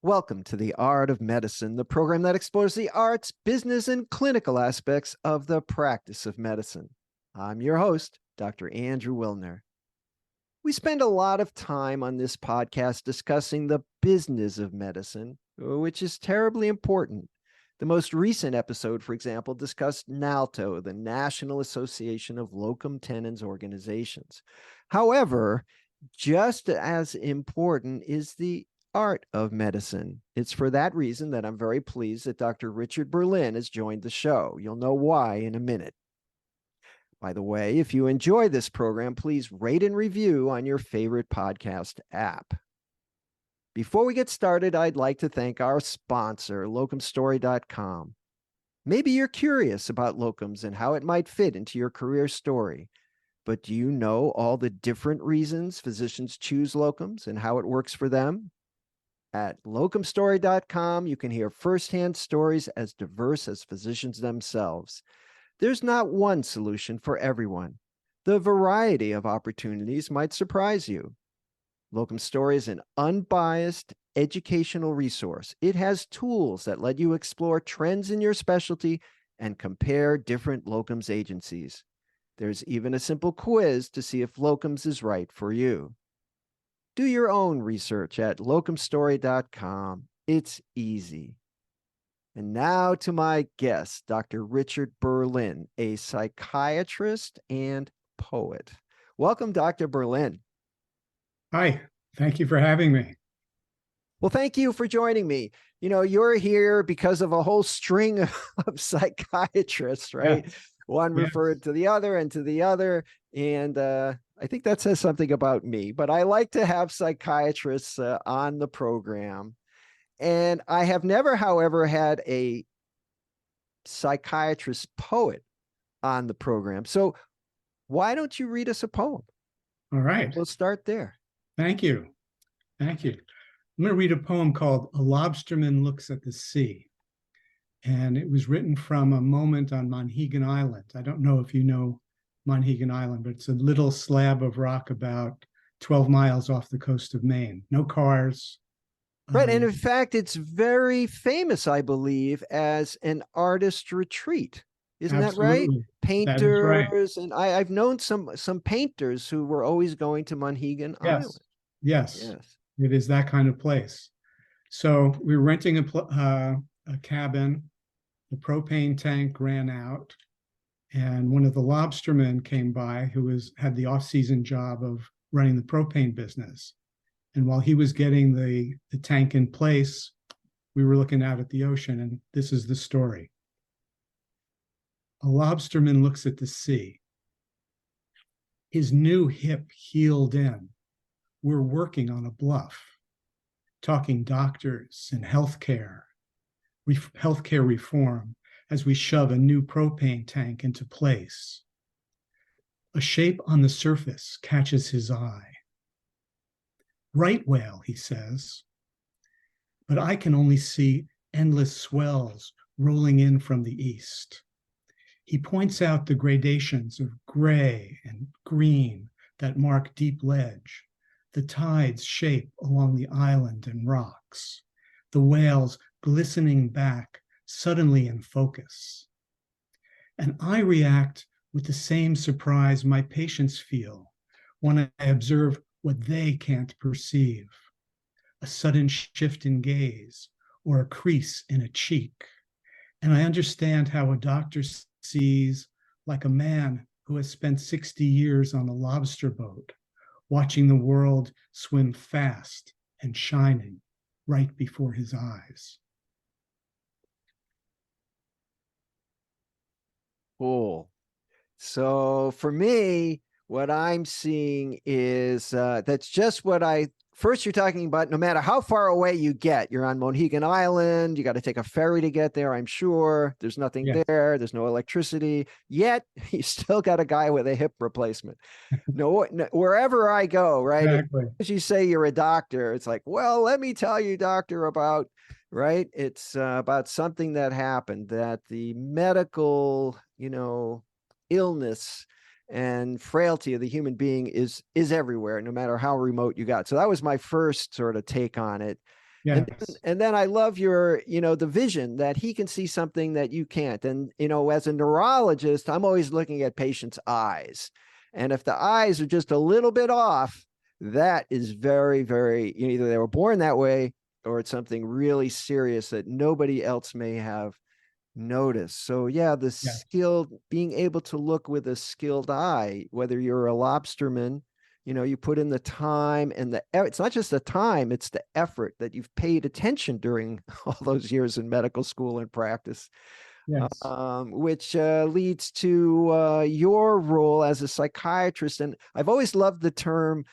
Welcome to The Art of Medicine, the program that explores the arts, business, and clinical aspects of the practice of medicine. I'm your host, Dr. Andrew Wilner. We spend a lot of time on this podcast discussing the business of medicine, which is terribly important. The most recent episode, for example, discussed NALTO, the National Association of Locum Tenens Organizations. However, just as important is the art of medicine. It's for that reason that I'm very pleased that Dr. Richard Berlin has joined the show. You'll know why in a minute. By the way, if you enjoy this program, please rate and review on your favorite podcast app. Before we get started, I'd like to thank our sponsor, locumstory.com. Maybe you're curious about locums and how it might fit into your career story. But do you know all the different reasons physicians choose locums and how it works for them? At locumstory.com, you can hear firsthand stories as diverse as physicians themselves. There's not one solution for everyone. The variety of opportunities might surprise you. Locum Story is an unbiased educational resource. It has tools that let you explore trends in your specialty and compare different locums agencies. There's even a simple quiz to see if locums is right for you. Do your own research at locumstory.com. It's easy. And now to my guest, Dr. Richard Berlin, a psychiatrist and poet. Welcome, Dr. Berlin. Hi, thank you for having me. Well, thank you for joining me. You know, you're here because of a whole string of psychiatrists, right? Yeah. One referred to the other and to the other. And I think that says something about me, but I like to have psychiatrists on the program. And I have never, however, had a psychiatrist poet on the program. So why don't you read us a poem? All right. We'll start there. Thank you. Thank you. I'm going to read a poem called A Lobsterman Looks at the Sea. And it was written from a moment on Monhegan Island. I don't know if you know Monhegan Island, but it's a little slab of rock about 12 miles off the coast of Maine. No cars. Right. And in fact, it's very famous, I believe, as an artist retreat. Isn't absolutely. That right? Painters. That is right. And I've known some painters who were always going to Monhegan Island. Yes. It is that kind of place. So we were renting a cabin. The propane tank ran out. And one of the lobstermen came by who had the off-season job of running the propane business. And while he was getting the tank in place, we were looking out at the ocean, and this is the story. A lobsterman looks at the sea. His new hip heeled in. We're working on a bluff, talking doctors and healthcare reform, as we shove a new propane tank into place. A shape on the surface catches his eye. Right whale, he says, but I can only see endless swells rolling in from the east. He points out the gradations of gray and green that mark deep ledge, the tide's shape along the island and rocks, the whales glistening back suddenly in focus. And I react with the same surprise my patients feel when I observe what they can't perceive, a sudden shift in gaze or a crease in a cheek. And I understand how a doctor sees, like a man who has spent 60 years on a lobster boat, watching the world swim fast and shining right before his eyes. Cool. So for me, what I'm seeing is that's just what first you're talking about, no matter how far away you get, you're on Monhegan Island, you got to take a ferry to get there, I'm sure. There's nothing there. There's no electricity. Yet, you still got a guy with a hip replacement. No, wherever I go, right? Exactly. As you say you're a doctor, it's like, well, let me tell you, doctor, about, right? It's about something that happened, that the medical, illness and frailty of the human being is everywhere, no matter how remote you got. So that was my first sort of take on it. Yes. And then I love your, the vision that he can see something that you can't. And, as a neurologist, I'm always looking at patients' eyes. And if the eyes are just a little bit off, that is very, very, either they were born that way or it's something really serious that nobody else may have noticed. So, yeah, the Yes. being able to look with a skilled eye, whether you're a lobsterman, you put in the time and it's not just the time, it's the effort that you've paid attention during all those years in medical school and practice, Yes. which leads to your role as a psychiatrist. And I've always loved the term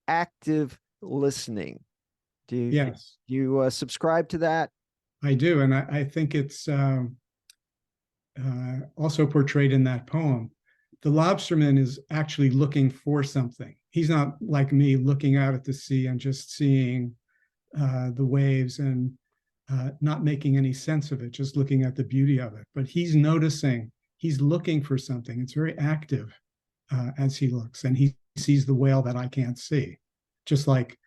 active listening. Do Yes. you subscribe to that? I do. And I think it's also portrayed in that poem. The lobsterman is actually looking for something. He's not like me looking out at the sea and just seeing the waves and not making any sense of it, just looking at the beauty of it. But he's noticing, he's looking for something. It's very active as he looks, and he sees the whale that I can't see. Just like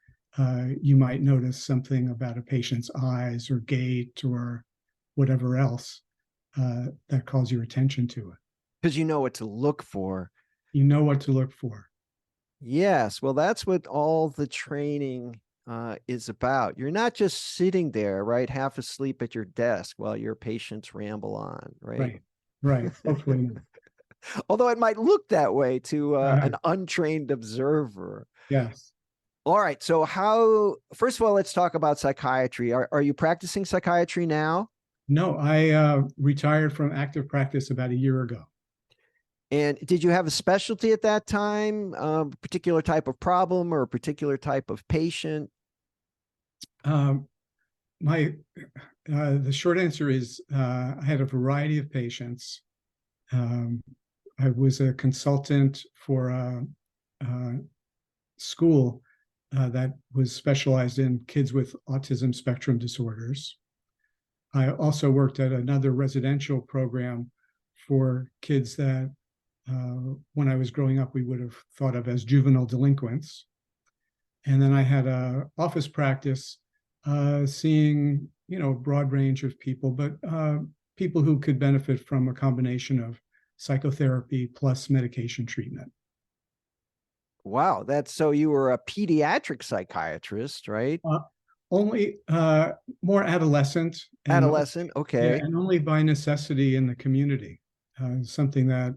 you might notice something about a patient's eyes or gait or whatever else that calls your attention to it. Because you know what to look for. You know what to look for. Yes, well, that's what all the training is about. You're not just sitting there, right, half asleep at your desk while your patients ramble on, right? Right. Right. Hopefully not. Although it might look that way to an Uh, untrained observer. yes. All right. So, first of all, let's talk about psychiatry. Are you practicing psychiatry now? No, I retired from active practice about a year ago. And did you have a specialty at that time, a particular type of problem or a particular type of patient? Um, my The short answer is I had a variety of patients. Um, I was a consultant for a school that was specialized in kids with autism spectrum disorders. I also worked at another residential program for kids that, when I was growing up, we would have thought of as juvenile delinquents. And then I had a office practice seeing, a broad range of people, but people who could benefit from a combination of psychotherapy plus medication treatment. Wow, that's so you were a pediatric psychiatrist, right? Uh, Only more adolescent and Adolescent, yeah, okay. and only by necessity in the community. Something that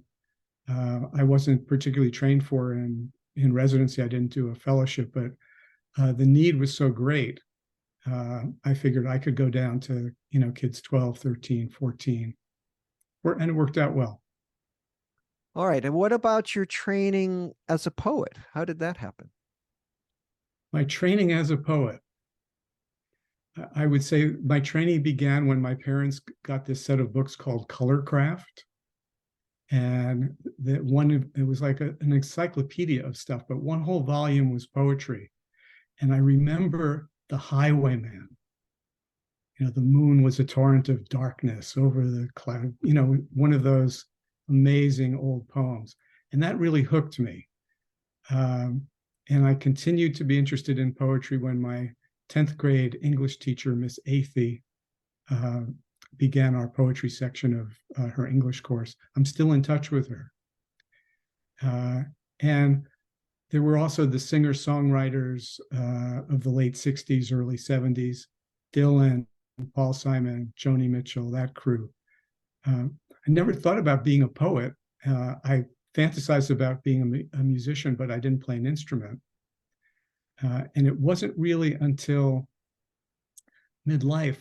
I wasn't particularly trained for in residency. I didn't do a fellowship, but the need was so great. I figured I could go down to, kids 12, 13, 14, and it worked out well. All right. And what about your training as a poet? How did that happen? My training as a poet, I would say my training began when my parents got this set of books called Colorcraft. And it was like an encyclopedia of stuff, but one whole volume was poetry. And I remember The Highwayman. The moon was a torrent of darkness over the cloud, one of those amazing old poems. And that really hooked me. And I continued to be interested in poetry when my 10th grade English teacher, Miss Athey, began our poetry section of her English course. I'm still in touch with her. And there were also the singer-songwriters of the late 60s, early 70s, Dylan, Paul Simon, Joni Mitchell, that crew. I never thought about being a poet. I fantasized about being a musician, but I didn't play an instrument. And it wasn't really until midlife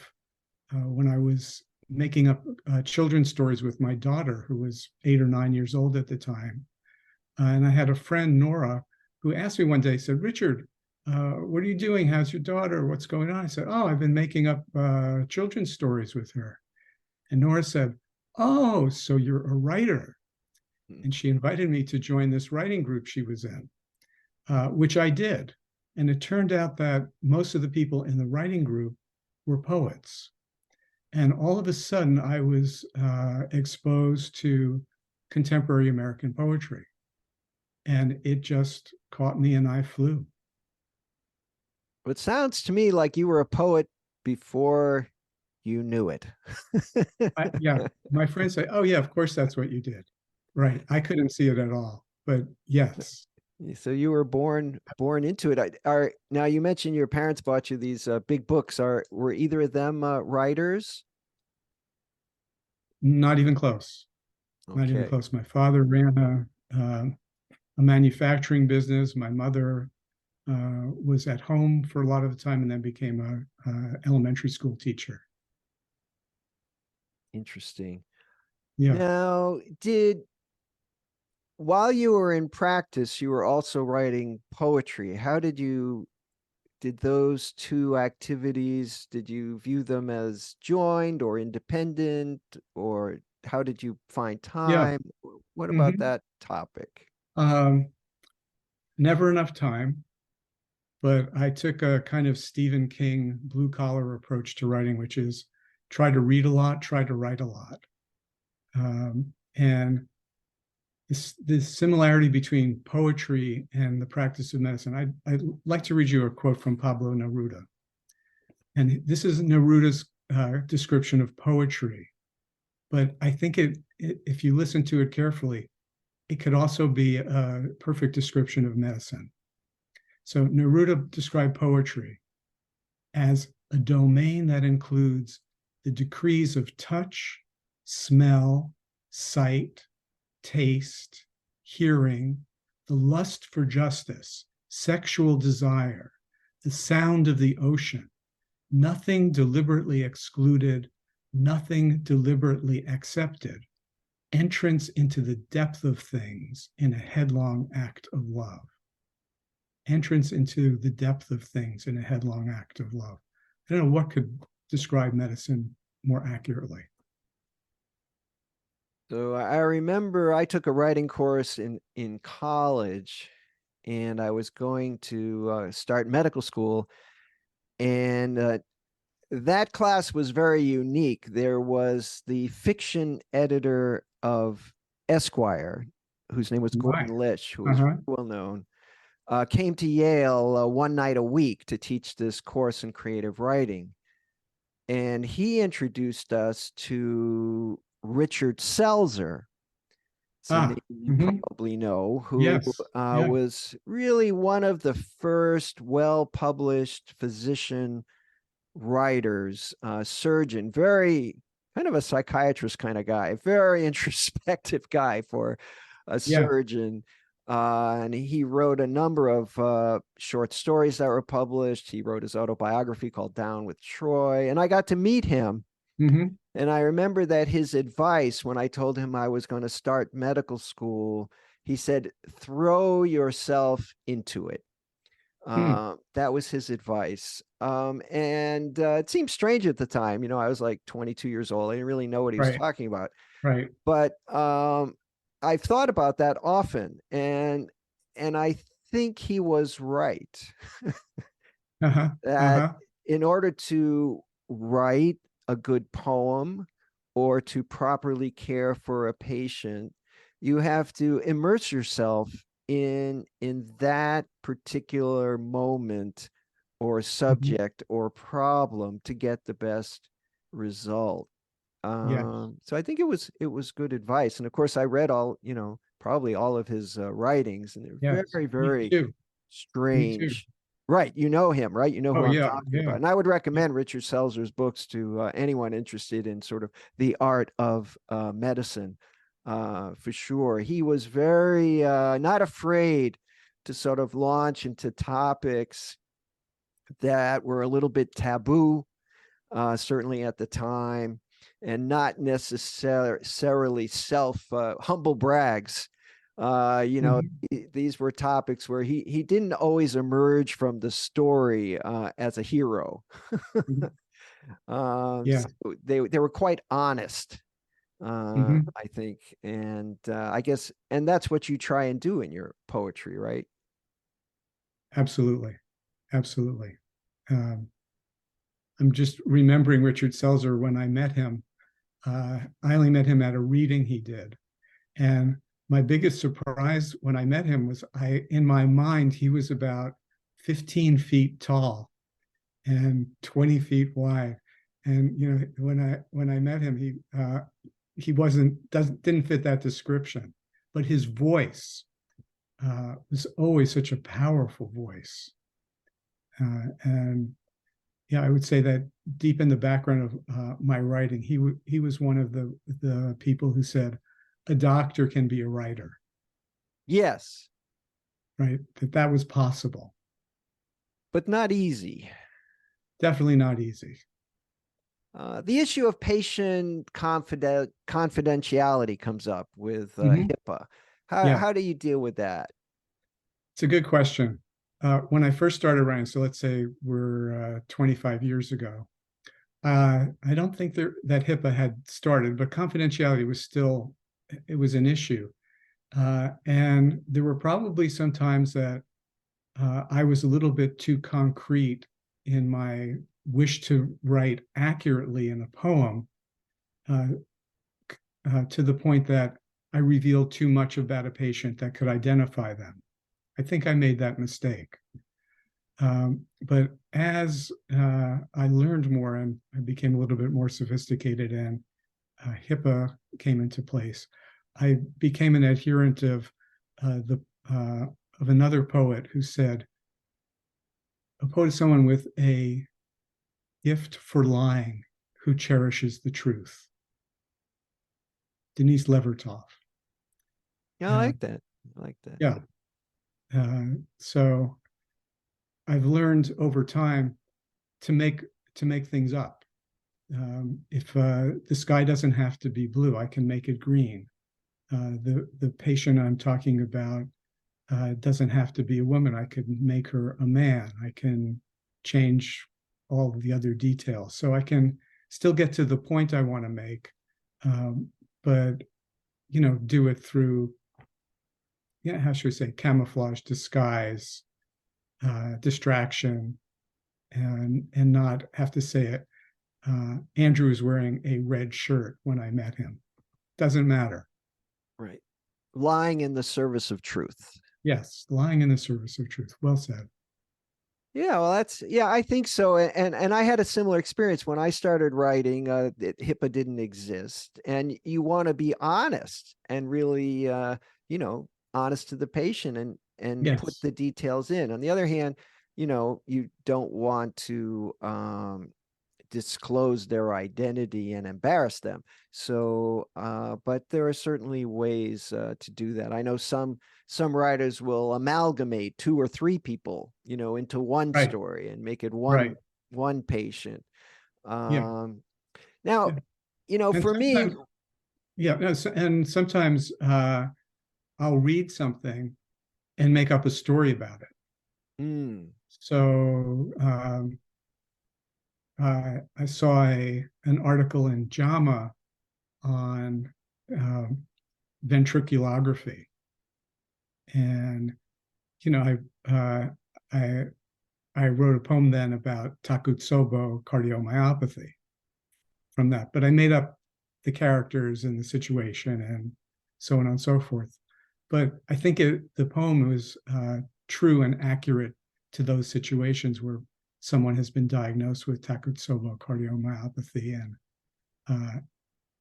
when I was making up children's stories with my daughter, who was 8 or 9 years old at the time. And I had a friend, Nora, who asked me one day, said, Richard, what are you doing? How's your daughter? What's going on? I said, oh, I've been making up children's stories with her. And Nora said, oh, so you're a writer. And she invited me to join this writing group she was in, which I did. And it turned out that most of the people in the writing group were poets. And all of a sudden, I was exposed to contemporary American poetry. And it just caught me and I flew. It sounds to me like you were a poet before you knew it. Yeah, my friends say, "Oh yeah, of course that's what you did." Right. I couldn't see it at all, but yes. So you were born into it. Are now you mentioned your parents bought you these big books. Were either of them writers? Not even close. Not even Okay, close. My father ran a manufacturing business. My mother was at home for a lot of the time and then became a elementary school teacher. interesting. Yeah, Now, while you were in practice, you were also writing poetry. Did those two activities, did you view them as joined or independent, or how did you find yeah. time? What about Hmm. that topic? Never enough time, but I took a kind of Stephen King blue collar approach to writing, which is try to read a lot, try to write a lot. And this similarity between poetry and the practice of medicine. I'd like to read you a quote from Pablo Neruda. And this is Neruda's description of poetry. But I think if you listen to it carefully, it could also be a perfect description of medicine. So Neruda described poetry as a domain that includes the decrees of touch, smell, sight, taste, hearing, the lust for justice, sexual desire, the sound of the ocean, nothing deliberately excluded, nothing deliberately accepted, entrance into the depth of things in a headlong act of love. Entrance into the depth of things in a headlong act of love. I don't know what could describe medicine more accurately. So I remember I took a writing course in college, and I was going to start medical school, and that class was very unique. There was the fiction editor of Esquire, whose name was My. Gordon Lish, who was Uh-huh. well known, came to Yale one night a week to teach this course in creative writing. And he introduced us to Richard Selzer. It's a name you Mm-hmm. probably know, who Yes. Yeah. was really one of the first well published physician writers, surgeon, very kind of a psychiatrist kind of guy, very introspective guy for a Yeah. surgeon. And he wrote a number of short stories that were published. He wrote his autobiography called Down with Troy. And I got to meet him. Mm-hmm. And I remember that his advice when I told him I was going to start medical school, he said, throw yourself into it. Mm. That was his advice. And it seemed strange at the time. You know, I was like 22 years old. I didn't really know what he was Right. talking about. Right. But I've thought about that often, and I think he was right Uh-huh. that Uh-huh. in order to write a good poem or to properly care for a patient, you have to immerse yourself in that particular moment or Mm-hmm. subject or problem to get the best result. Yes. So I think it was good advice. And of course, I read probably all of his writings, and they're Yes. very, Me very too. Me too. strange. Right. You know him, right? You know Oh who I'm yeah. talking Yeah. about. And I would Yeah. recommend Richard Selzer's books to anyone interested in sort of the art of medicine, for sure. He was very not afraid to sort of launch into topics that were a little bit taboo, certainly at the time, and not necessarily self humble brags. Mm-hmm. These were topics where he didn't always emerge from the story as a hero. Mm-hmm. Yeah. So they were quite honest, Mm-hmm. I think, and I guess, and that's what you try and do in your poetry, right? Absolutely. Absolutely. Um, I'm just remembering Richard Selzer when I met him. I only met him at a reading he did. And my biggest surprise when I met him was in my mind, he was about 15 feet tall. and 20 feet wide. And when I met him, he didn't fit that description, but his voice was always such a powerful voice. And yeah, I would say that deep in the background of my writing, he was one of the people who said, a doctor can be a writer. Yes, Right? That was possible. but not easy. Definitely not easy. The issue of patient confidentiality comes up with HIPAA. Yeah, How do you deal with that? it's a good question. When I first started writing, so let's say we're 25 years ago, I don't think that HIPAA had started, but confidentiality was still, it was an issue. And there were probably some times that I was a little bit too concrete in my wish to write accurately in a poem, to the point that I revealed too much about a patient that could identify them. I think I made that mistake. But as I learned more and I became a little bit more sophisticated and HIPAA came into place, I became an adherent of another poet who said, a poet is someone with a gift for lying who cherishes the truth. Denise Levertov. Yeah, I like that. I like that. Yeah. So I've learned over time to make things up. If the sky doesn't have to be blue, I can make it green. The patient I'm talking about doesn't have to be a woman. I could make her a man. I can change all of the other details. So I can still get to the point I want to make, but do it through, how should we say, camouflage, disguise, distraction, and not have to say it. Andrew is wearing a red shirt when I met him. Doesn't matter. Right. Lying in the service of truth. Yes, lying in the service of truth. Well said. Yeah, well, I think so. And I had a similar experience when I started writing. HIPAA didn't exist, and you want to be honest and really, honest to the patient and put Yes. the details in. On the other hand, you don't want to disclose their identity and embarrass them. So, but there are certainly ways to do that. I know some writers will amalgamate 2 or 3 people, into one Right. story and make it Right. one patient. Yeah. Now, And for me, sometimes, yeah, no, and sometimes I'll read something and make up a story about it. So I saw an article in JAMA on ventriculography, and I wrote a poem then about Takotsubo cardiomyopathy from that, but I made up the characters and the situation and so on and so forth. But I think the poem was true and accurate to those situations where someone has been diagnosed with Takotsubo cardiomyopathy and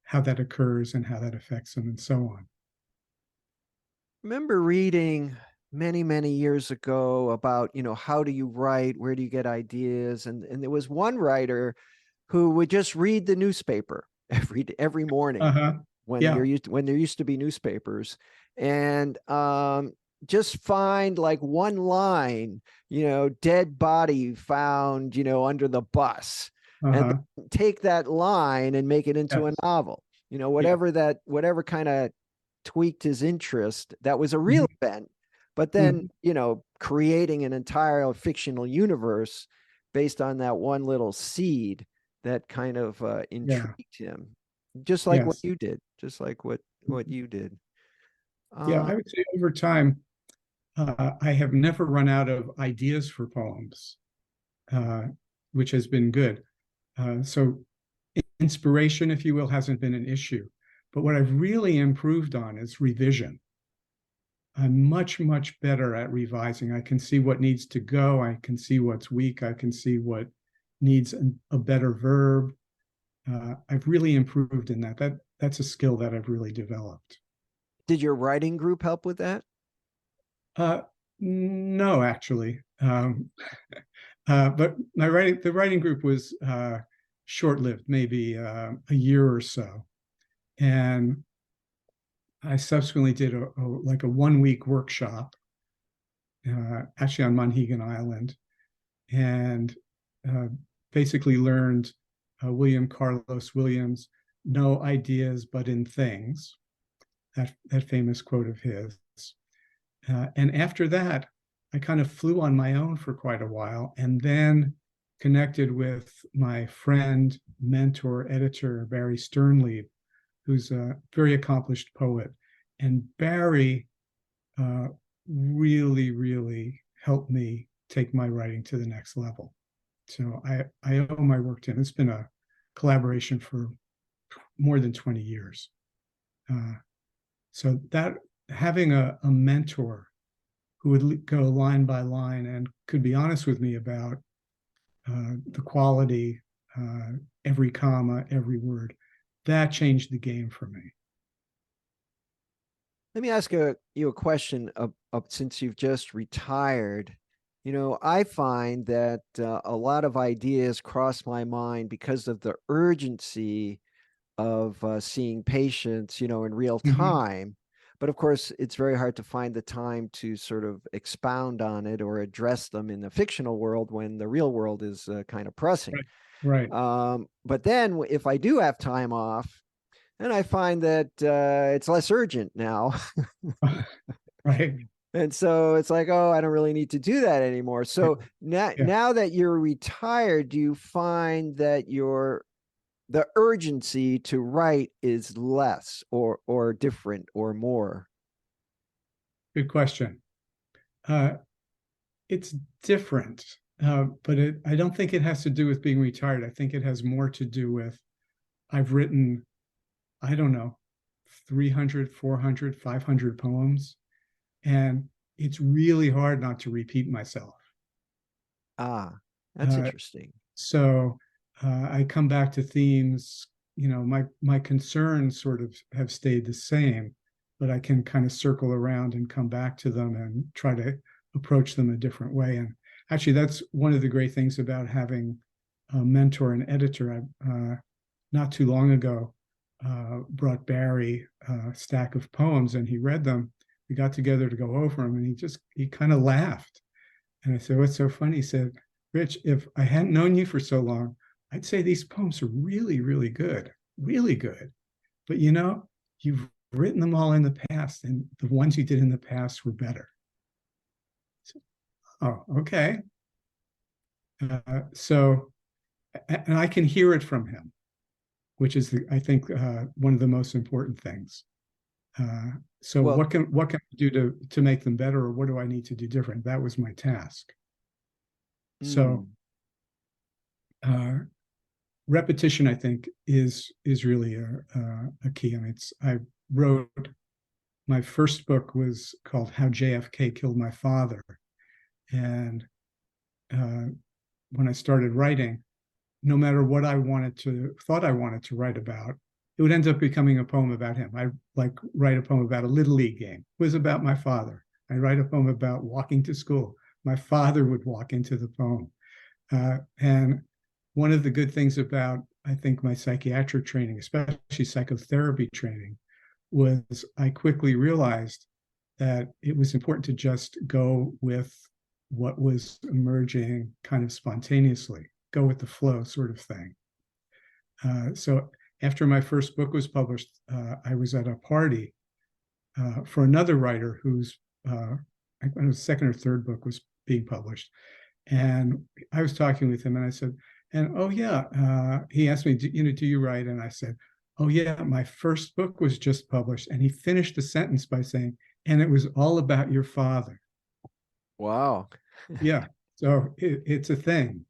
how that occurs and how that affects them and so on. Remember reading many years ago about, how do you write, where do you get ideas, and there was one writer who would just read the newspaper every morning when Yeah. there used to be newspapers, and just find like one line, dead body found, under the bus, and then take that line and make it into a novel. Whatever kind of tweaked his interest, that was a real event, but then creating an entire fictional universe based on that one little seed that kind of intrigued him, just like what you did, Yeah, I would say over time I have never run out of ideas for poems, which has been good. So inspiration, if you will, hasn't been an issue. But what I've really improved on is revision. I'm much better at revising. I can see what needs to go. I can see what's weak. I can see what needs a better verb. I've really improved in that. That's a skill that I've really developed. Did your writing group help with that? No, actually. But the writing group was short-lived, maybe a year or so. And I subsequently did like a 1-week workshop, actually on Monhegan Island, and basically learned William Carlos Williams' "No ideas but in things," that famous quote of his. And after that, I kind of flew on my own for quite a while, and then connected with my friend, mentor, editor, Barry Sternlieb, who's a very accomplished poet. And Barry really, really helped me take my writing to the next level. So I owe my work to him. It's been a collaboration for more than 20 years. So that having a mentor who would go line by line and could be honest with me about the quality, every comma, every word, that changed the game for me. Let me ask you a question since you've just retired. I find that a lot of ideas cross my mind because of the urgency of seeing patients, in real time. But of course, it's very hard to find the time to sort of expound on it or address them in the fictional world when the real world is kind of pressing. Right. But then if I do have time off, and I find that it's less urgent now. Right. And so it's like, oh, I don't really need to do that anymore. So now that you're retired, do you find that the urgency to write is less or different or more? Good question. It's different, but I don't think it has to do with being retired. I think it has more to do with I've written, I don't know, 300, 400, 500 poems. And it's really hard not to repeat myself. That's interesting. So I come back to themes, my concerns sort of have stayed the same, but I can kind of circle around and come back to them and try to approach them a different way. And actually, that's one of the great things about having a mentor and editor. I, not too long ago, brought Barry a stack of poems and he read them. We got together to go over them and he kind of laughed. And I said, "What's so funny?" He said, "Rich, if I hadn't known you for so long, I'd say these poems are really, really good, really good. But you've written them all in the past and the ones you did in the past were better." So, oh, okay. And I can hear it from him, which is, I think, one of the most important things. So Well, what can I do to make them better, or what do I need to do different? That was my task. So repetition, I think, is really a key. I mean, I wrote, my first book was called How JFK Killed My Father. And when I started writing, no matter what I thought I wanted to write about, it would end up becoming a poem about him. I write a poem about a Little League game. It was about my father. I write a poem about walking to school. My father would walk into the poem. And one of the good things about, I think, my psychiatric training, especially psychotherapy training, was I quickly realized that it was important to just go with what was emerging kind of spontaneously, go with the flow sort of thing. So after my first book was published, I was at a party for another writer whose second or third book was being published. And I was talking with him and I said, and oh yeah, he asked me, do you write? And I said, oh yeah, my first book was just published. And he finished the sentence by saying, and it was all about your father. Wow. Yeah. So it's a thing.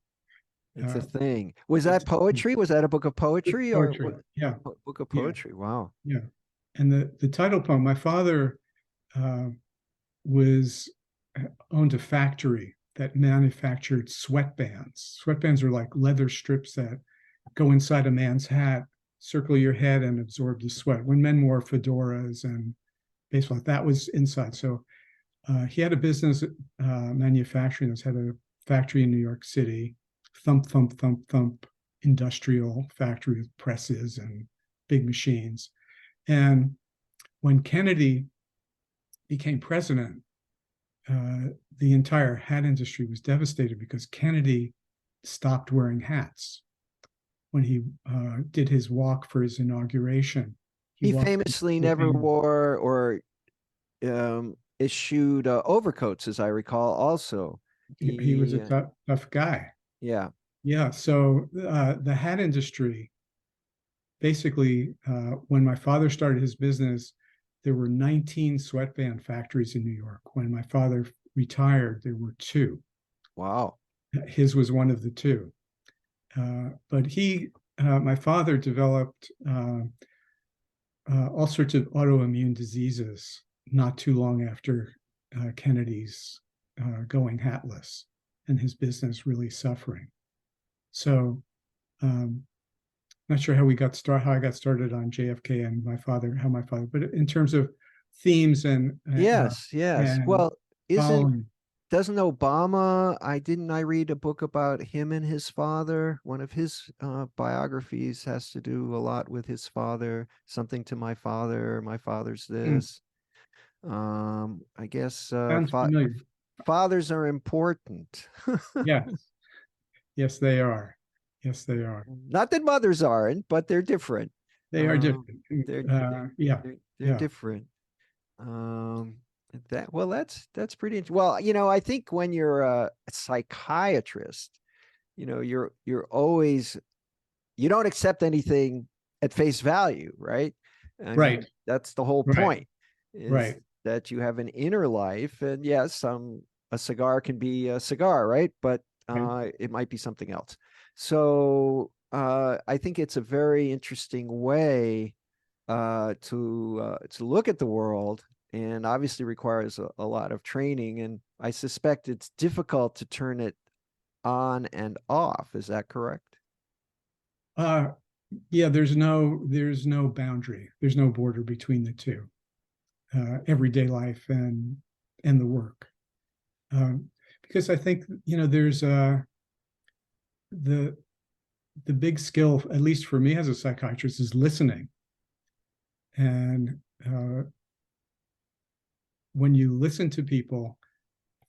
It's a thing. Was that poetry? Was that a book of poetry? Poetry. Or Yeah. Book of poetry? Yeah. Wow. Yeah. And the title poem, my father owned a factory that manufactured sweatbands. Sweatbands are like leather strips that go inside a man's hat, circle your head, and absorb the sweat. When men wore fedoras and baseball, that was inside. So he had a business manufacturing this, had a factory in New York City, thump, thump, thump, thump, industrial factory with presses and big machines. And when Kennedy became president, the entire hat industry was devastated because Kennedy stopped wearing hats when he did his walk for his inauguration. He famously never wore or issued overcoats, as I recall. Also, he was a tough guy. Yeah. Yeah. So the hat industry, basically, when my father started his business, there were 19 sweatband factories in New York. When my father retired, there were 2. Wow. His was one of the 2. But my father developed all sorts of autoimmune diseases not too long after Kennedy's going hatless and his business really suffering. So not sure how I got started on JFK and how my father, but in terms of themes and yes. And well, doesn't Obama, I read a book about him and his father. One of his biographies has to do a lot with his father, something to my father's this. I guess fathers are important. Yes, they are. Yes, they are. Not that mothers aren't, but they're different. They are different. They're different. That's pretty interesting. Well, I think when you're a psychiatrist, you're always, you don't accept anything at face value, right? I mean, that's the whole point. Is that you have an inner life, and yes, a cigar can be a cigar, right? But it might be something else. So I think it's a very interesting way to look at the world, and obviously requires a lot of training. And I suspect it's difficult to turn it on and off. Is that correct? Yeah, there's no boundary. There's no border between the two. Everyday life and the work. Because I think, there's the big skill, at least for me as a psychiatrist, is listening. And when you listen to people,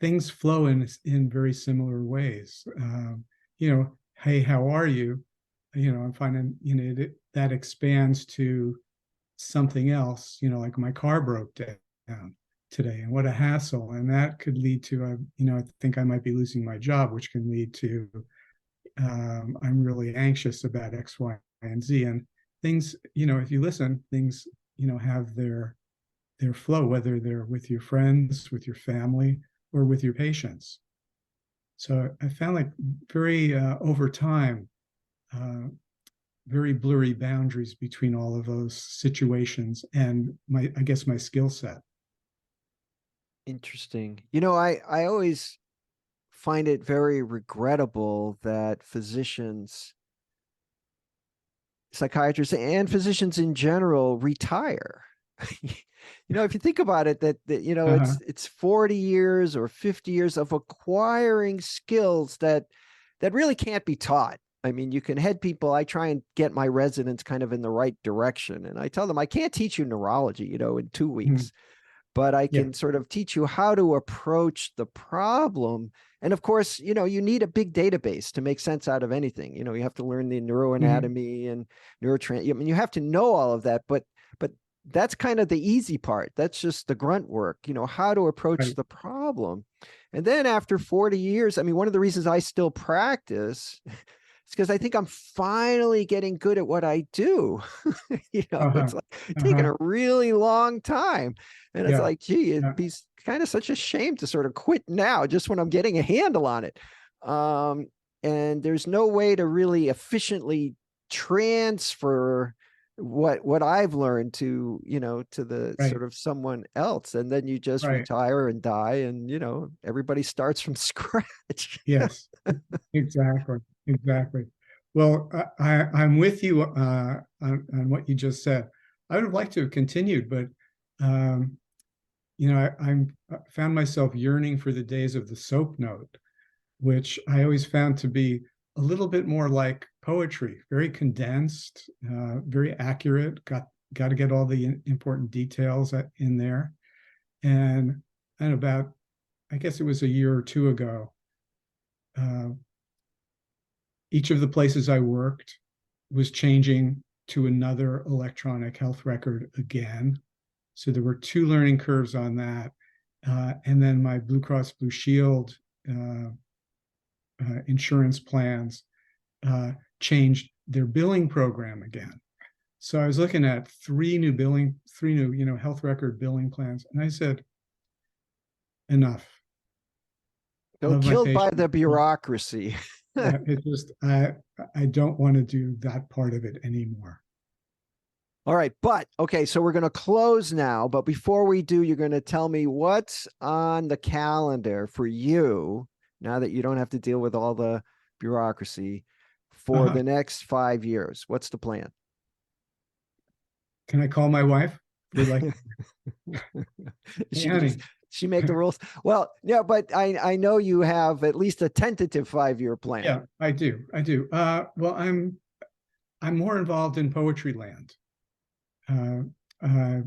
things flow in very similar ways. Hey, how are you? I'm finding, that expands to something else, like my car broke down today, and what a hassle. And that could lead to, I think I might be losing my job, which can lead to, I'm really anxious about X, Y, and Z. And things, if you listen, things, have their flow, whether they're with your friends, with your family, or with your patients. So I found like very, over time, very blurry boundaries between all of those situations and my skill set. Interesting. I always find it very regrettable that psychiatrists and physicians in general retire. If you think about it, that it's 40 years or 50 years of acquiring skills that really can't be taught. I mean, you can head people. I try and get my residents kind of in the right direction. And I tell them, I can't teach you neurology, in 2 weeks, but I can sort of teach you how to approach the problem. And of course, you need a big database to make sense out of anything. You have to learn the neuroanatomy and neurotransmitter. I mean, you have to know all of that, but that's kind of the easy part. That's just the grunt work, how to approach the problem. And then after 40 years, I mean, one of the reasons I still practice is because I think I'm finally getting good at what I do. It's like taking a really long time. And it's like, gee, it'd be kind of such a shame to sort of quit now, just when I'm getting a handle on it. And there's no way to really efficiently transfer what I've learned to, to the Right. sort of someone else. And then you just Right. retire and die, and everybody starts from scratch. Yes. Exactly. Exactly. Well, I'm with you on what you just said. I would have liked to have continued, but um, I found myself yearning for the days of the soap note, which I always found to be a little bit more like poetry, very condensed, very accurate. Got to get all the important details in there. And about, I guess it was a year or two ago, uh, each of the places I worked was changing to another electronic health record again. So there were two learning curves on that. And then my Blue Cross Blue Shield insurance plans changed their billing program again. So I was looking at three new health record billing plans. And I said, enough. So Love my killed by patients. the bureaucracy. Yeah, I don't want to do that part of it anymore. All right, but okay, so we're going to close now. But before we do, you're going to tell me what's on the calendar for you now that you don't have to deal with all the bureaucracy for Uh-huh. the next 5 years. What's the plan? Can I call my wife? We'd like, hey, She just honey. she make the rules. Well, yeah, but I know you have at least a tentative 5-year plan. Yeah, I do. I do. Well, I'm more involved in poetry land. Uh, uh,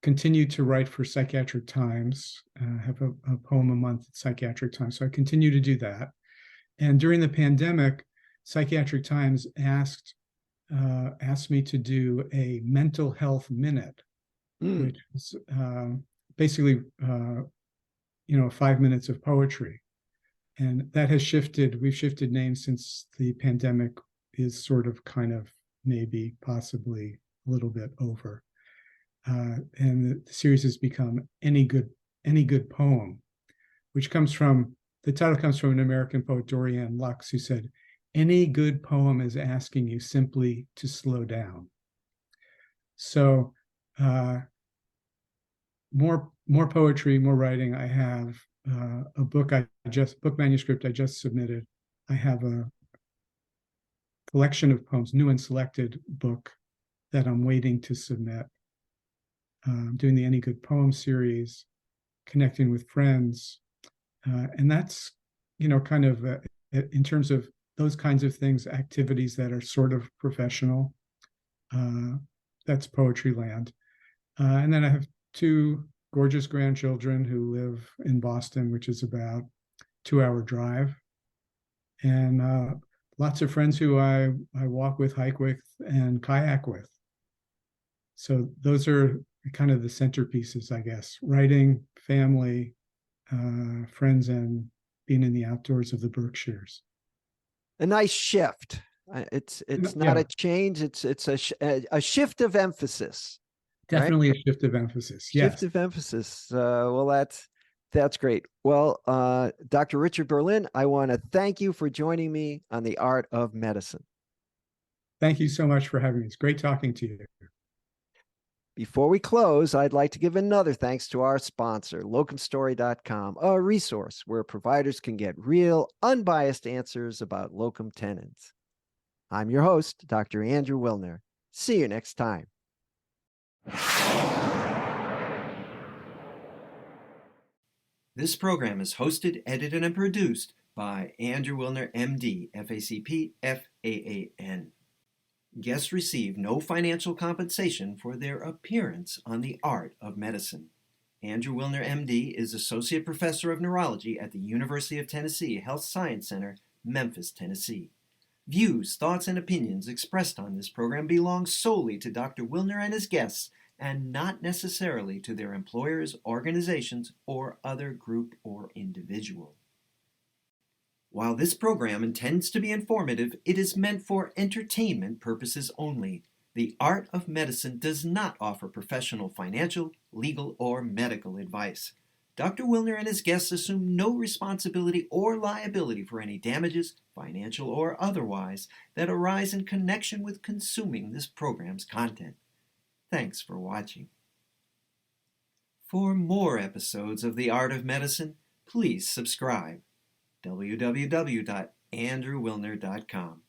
continue to write for Psychiatric Times. Have a poem a month at Psychiatric Times, so I continue to do that. And during the pandemic, Psychiatric Times asked me to do a mental health minute, Mm. which is basically 5 minutes of poetry. And that has shifted. We've shifted names since the pandemic is sort of kind of maybe possibly a little bit over. And the series has become Any Good Poem, which the title comes from an American poet, Dorian Lux, who said, any good poem is asking you simply to slow down. So more poetry, more writing. I have a book manuscript I just submitted. I have a collection of poems, new and selected book that I'm waiting to submit. Doing the Any Good Poem series, connecting with friends, and that's kind of in terms of those kinds of things, activities that are sort of professional. That's poetry land, and then I have two gorgeous grandchildren who live in Boston, which is about 2-hour drive, and lots of friends who I walk with, hike with, and kayak with. So those are kind of the centerpieces, I guess: writing, family, friends, and being in the outdoors of the Berkshires. A nice shift. It's not Yeah, a change. It's a shift of emphasis, right? definitely a shift of emphasis. Shift Yes. of emphasis. Well, that's great. Well, Dr. Richard Berlin, I want to thank you for joining me on The Art of Medicine. Thank you so much for having me. It's great talking to you. Before we close, I'd like to give another thanks to our sponsor, locumstory.com, a resource where providers can get real, unbiased answers about locum tenens. I'm your host, Dr. Andrew Wilner. See you next time. This program is hosted, edited, and produced by Andrew Wilner, MD, FACP, FAAN. Guests receive no financial compensation for their appearance on The Art of Medicine. Andrew Wilner, MD, is Associate Professor of Neurology at the University of Tennessee Health Science Center, Memphis, Tennessee. Views, thoughts, and opinions expressed on this program belong solely to Dr. Wilner and his guests and not necessarily to their employers, organizations, or other group or individual. While this program intends to be informative, it is meant for entertainment purposes only. The Art of Medicine does not offer professional financial, legal, or medical advice. Dr. Wilner and his guests assume no responsibility or liability for any damages, financial or otherwise, that arise in connection with consuming this program's content. Thanks for watching. For more episodes of The Art of Medicine, please subscribe. www.andrewwilner.com